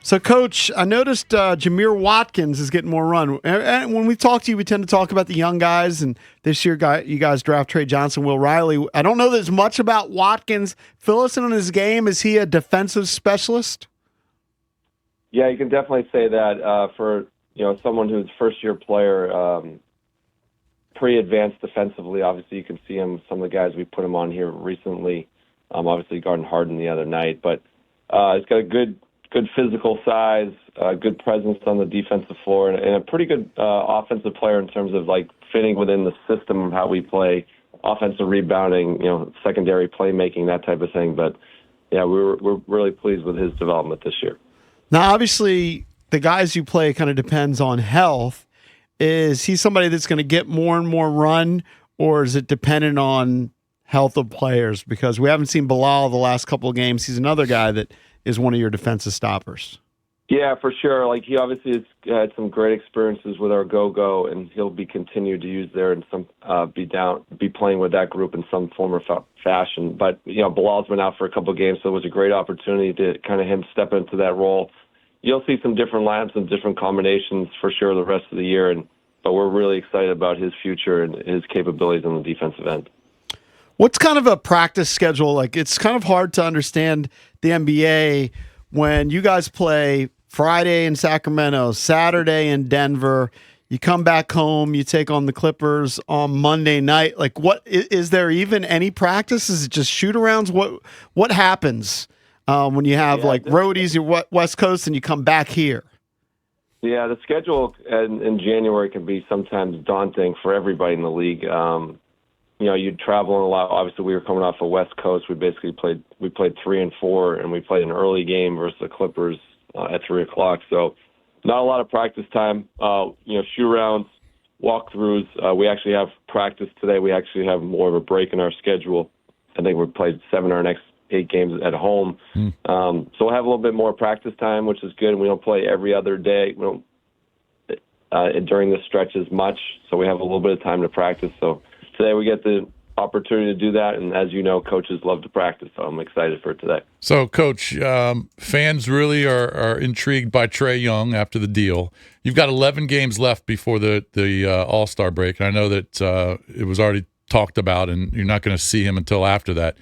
So, Coach, I noticed Jameer Watkins is getting more run. And when we talk to you, we tend to talk about the young guys. And this year, you guys draft Trey Johnson, Will Riley. I don't know there's much about Watkins. Fill us in on his game. Is he a defensive specialist? Yeah, you can definitely say that for someone who's first-year player, pretty advanced defensively. Obviously, you can see him. Some of the guys we put him on here recently. Obviously, Garden Harden the other night, but he's got a good physical size, good presence on the defensive floor, and a pretty good offensive player in terms of like fitting within the system of how we play, offensive rebounding, secondary playmaking, that type of thing. But yeah, we're really pleased with his development this year. Now, obviously, the guys you play kind of depends on health. Is he somebody that's going to get more and more run, or is it dependent on health of players? Because we haven't seen Bilal the last couple of games. He's another guy that is one of your defensive stoppers. Yeah, for sure. Like, he obviously has had some great experiences with our go-go, and he'll be continued to use there and some be playing with that group in some form or fashion. But Bilal's been out for a couple of games, so it was a great opportunity to kind of him step into that role. You'll see some different lineups and different combinations for sure the rest of the year, but we're really excited about his future and his capabilities on the defensive end. What's kind of a practice schedule like? It's kind of hard to understand the NBA when you guys play Friday in Sacramento, Saturday in Denver. You come back home, you take on the Clippers on Monday night. Like, what is there even any practice? Is it just shoot-arounds? What happens when you have roadies, your West Coast, and you come back here? Yeah, the schedule in January can be sometimes daunting for everybody in the league. You'd travel a lot. Obviously, we were coming off the West Coast. We played 3 and 4, and we played an early game versus the Clippers at 3:00. So not a lot of practice time. Shoot-arounds, walkthroughs. We actually have practice today. We actually have more of a break in our schedule. I think we played 7 of our next 8 games at home. So we'll have a little bit more practice time, which is good. And we don't play every other day. We don't during the stretch as much, so we have a little bit of time to practice. So today we get the opportunity to do that, and as you know, coaches love to practice, so I'm excited for today. So, Coach, fans really are intrigued by Trey Young after the deal. You've got 11 games left before the All-Star break, and I know that it was already talked about, and you're not going to see him until after that.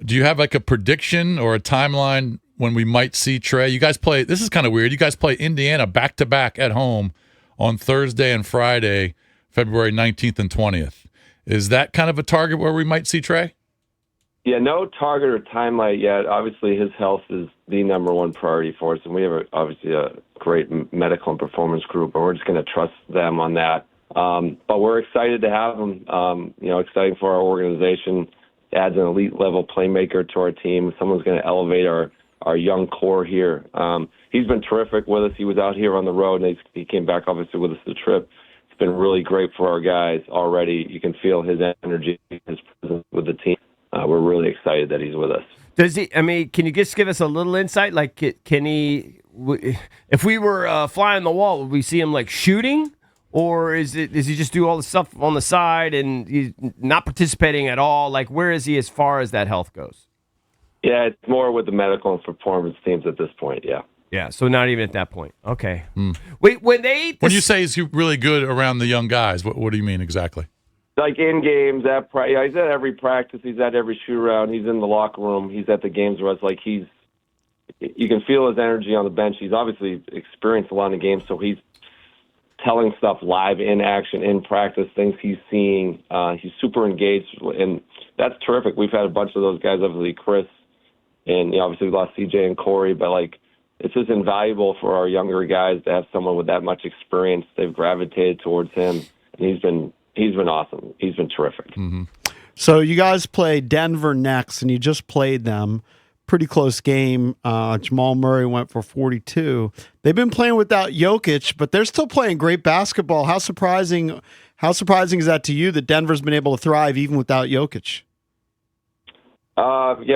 Do you have like a prediction or a timeline when we might see Trey? You guys play – this is kind of weird. You guys play Indiana back-to-back at home on Thursday and Friday, February 19th and 20th. Is that kind of a target where we might see Trey? Yeah, no target or timeline yet. Obviously, his health is the number one priority for us, and we have obviously a great medical and performance group, and we're just going to trust them on that. But we're excited to have him. Exciting for our organization. Adds an elite-level playmaker to our team. Someone's going to elevate our young core here. He's been terrific with us. He was out here on the road, and he came back, obviously, with us the trip. It's been really great for our guys already. You can feel his energy, his presence with the team. We're really excited that he's with us. Does he? I mean, can you just give us a little insight? Like, can he? If we were flying the wall, would we see him like shooting, or does he just do all the stuff on the side and he's not participating at all? Like, where is he as far as that health goes? Yeah, it's more with the medical and performance teams at this point. Yeah. Yeah, so not even at that point. Okay. Wait, when you say he's really good around the young guys, what do you mean exactly? Like in games, he's at every practice, he's at every shoot-around, he's in the locker room, he's at the games where it's like you can feel his energy on the bench. He's obviously experienced a lot of games, so he's telling stuff live in action, in practice, things he's seeing. He's super engaged, and that's terrific. We've had a bunch of those guys, obviously Chris, and obviously we lost CJ and Corey, but it's just invaluable for our younger guys to have someone with that much experience. They've gravitated towards him, and he's been awesome. He's been terrific. Mm-hmm. So you guys play Denver next, and you just played them. Pretty close game. Jamal Murray went for 42. They've been playing without Jokic, but they're still playing great basketball. How surprising is that to you that Denver's been able to thrive even without Jokic?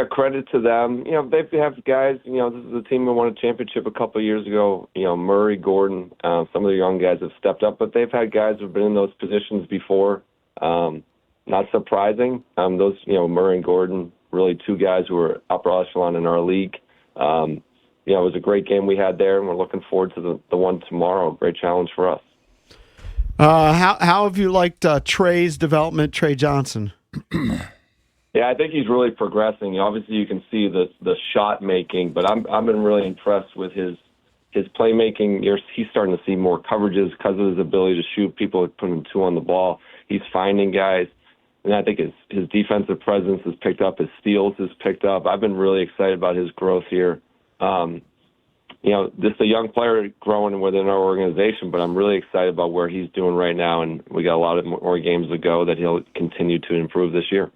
Credit to them. They have guys, this is a team that won a championship a couple of years ago. Murray, Gordon, some of the young guys have stepped up, but they've had guys who've been in those positions before. Not surprising. Those, Murray and Gordon, really two guys who are upper echelon in our league. it was a great game we had there, and we're looking forward to the one tomorrow. Great challenge for us. How have you liked Trey's development, Trey Johnson? Yeah, I think he's really progressing. Obviously, you can see the shot making, but I've been really impressed with his playmaking. He's starting to see more coverages because of his ability to shoot. People are putting 2 on the ball. He's finding guys, and I think his defensive presence has picked up. His steals has picked up. I've been really excited about his growth here. Just a young player growing within our organization, but I'm really excited about where he's doing right now, and we got a lot of more games to go that he'll continue to improve this year.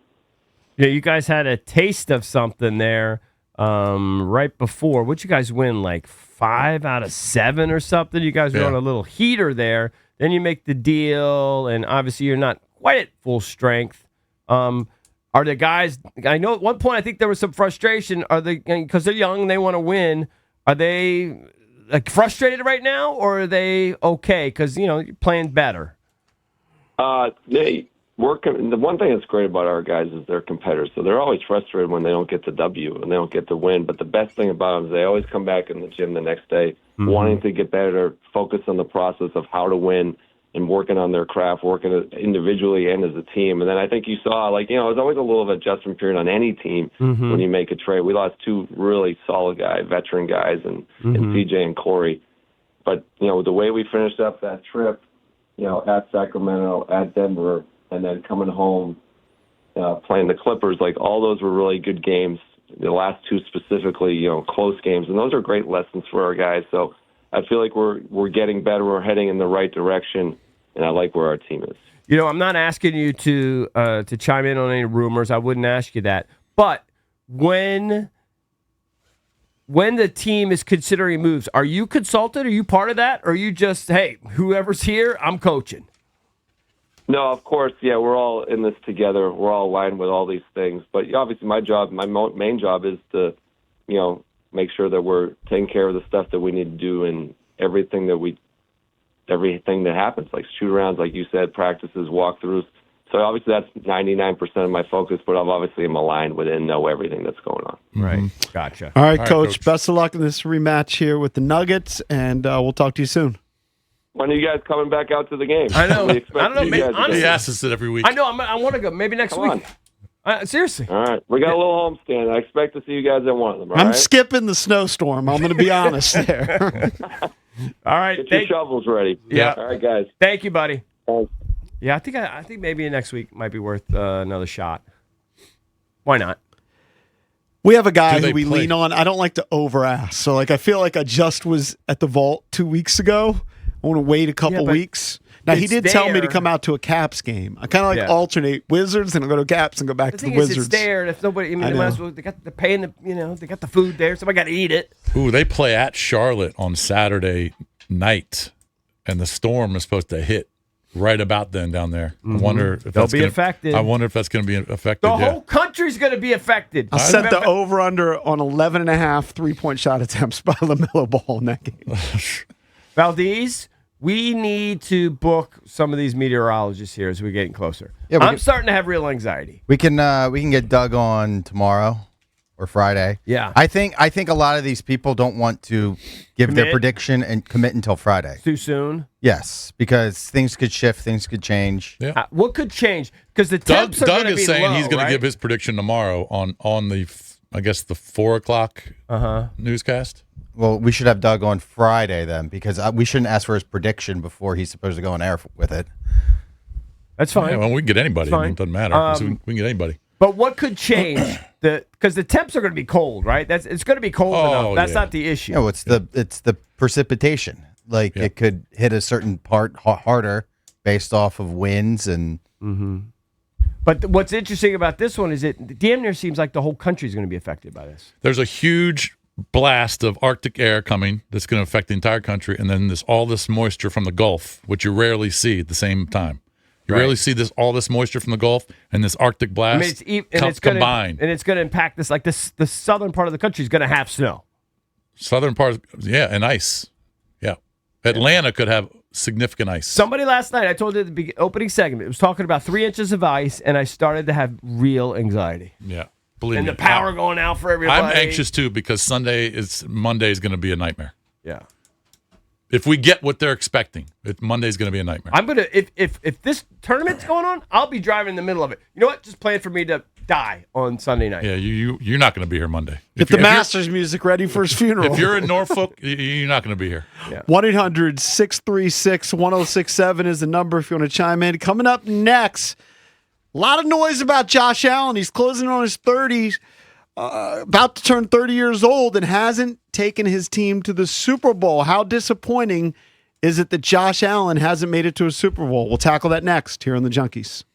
Yeah, you guys had a taste of something there right before. What'd you guys win, like 5 out of 7 or something? You guys were on a little heater there. Then you make the deal, and obviously you're not quite at full strength. Are the guys – I know at one point I think there was some frustration. Are they – because they're young and they want to win, are they like frustrated right now, or are they okay because, you're playing better? The one thing that's great about our guys is they're competitors, so they're always frustrated when they don't get the W and they don't get the win. But the best thing about them is they always come back in the gym the next day wanting to get better, focus on the process of how to win and working on their craft, working individually and as a team. And then I think you saw, there's always a little adjustment period on any team when you make a trade. We lost 2 really solid guys, veteran guys, and CJ and Corey. But, the way we finished up that trip, at Sacramento, at Denver, and then coming home, playing the Clippers, all those were really good games. The last 2 specifically, close games, and those are great lessons for our guys. So I feel like we're getting better, we're heading in the right direction, and I like where our team is. I'm not asking you to chime in on any rumors. I wouldn't ask you that. But when the team is considering moves, are you consulted? Are you part of that? Or are you just, hey, whoever's here, I'm coaching? No, of course, we're all in this together. We're all aligned with all these things. But obviously my main job is to, make sure that we're taking care of the stuff that we need to do and everything that happens, like shoot-arounds, like you said, practices, walkthroughs. So obviously that's 99% of my focus, but I'm obviously aligned with it and know everything that's going on. Right. Gotcha. All right, Coach. Best of luck in this rematch here with the Nuggets, and we'll talk to you soon. When are you guys coming back out to the game? I know. I don't know. Honestly, he asks us it every week. I know. I want to go. Maybe next week. Seriously. All right. We got a little homestand. I expect to see you guys at one of them. I'm skipping the snowstorm. I'm going to be honest there. All right. Get your shovels ready. Yeah. All right, guys. Thank you, buddy. Thanks. Yeah, I think maybe next week might be worth another shot. Why not? We have a guy who we lean on. I don't like to over-ask. So, I feel like I just was at the vault 2 weeks ago. I want to wait a couple weeks. Now, he did tell me to come out to a Caps game. I kind of alternate Wizards, and I'll go to Caps and go back to the Wizards. It's there. If nobody, they might as well. They got the paying. They got the food there. Somebody got to eat it. Ooh, they play at Charlotte on Saturday night, and the storm is supposed to hit right about then down there. I wonder if they'll be affected. I wonder if that's going to be affected. The whole country's going to be affected. I set the over/under on 11.5 3-point shot attempts by LaMelo Ball in that game. Valdez, we need to book some of these meteorologists here as we're getting closer. Yeah, I'm starting to have real anxiety. We can get Doug on tomorrow or Friday. Yeah. I think a lot of these people don't want to give their prediction and commit until Friday. Too soon? Yes, because things could shift, things could change. Yeah. What could change? Because the temps are going to be Doug is saying low, he's going right? to give his prediction tomorrow on the, I guess, the 4 o'clock newscast. Well, we should have Doug on Friday then, because we shouldn't ask for his prediction before he's supposed to go on air with it. That's fine. Yeah, well, we can get anybody. It doesn't matter. We can get anybody. But what could change? Because the temps are going to be cold, right? It's going to be cold enough. That's not the issue. No, it's the precipitation. It could hit a certain part harder based off of winds and. Mm-hmm. But what's interesting about this one is it damn near seems like the whole country is going to be affected by this. There's a huge blast of Arctic air coming that's going to affect the entire country, and then all this moisture from the Gulf, which you rarely see at the same time. You rarely see all this moisture from the Gulf and this Arctic blast combined. And it's going to impact this. Like the southern part of the country is going to have snow. Southern part, and ice. Yeah. Atlanta could have significant ice. Somebody last night, I told you at the opening segment, was talking about 3 inches of ice, and I started to have real anxiety. Yeah. Believe and me, the power going out for everybody. I'm anxious too because Monday is going to be a nightmare. Yeah. If we get what they're expecting, Monday's going to be a nightmare. I'm gonna if this tournament's going on, I'll be driving in the middle of it. You know what? Just plan for me to die on Sunday night. Yeah, you're not going to be here Monday. Get the Masters music ready for his funeral. If you're in Norfolk, you're not going to be here. 1-800-636-1067 is the number if you want to chime in. Coming up next, a lot of noise about Josh Allen. He's closing on his 30s, about to turn 30 years old, and hasn't taken his team to the Super Bowl. How disappointing is it that Josh Allen hasn't made it to a Super Bowl? We'll tackle that next here on the Junkies.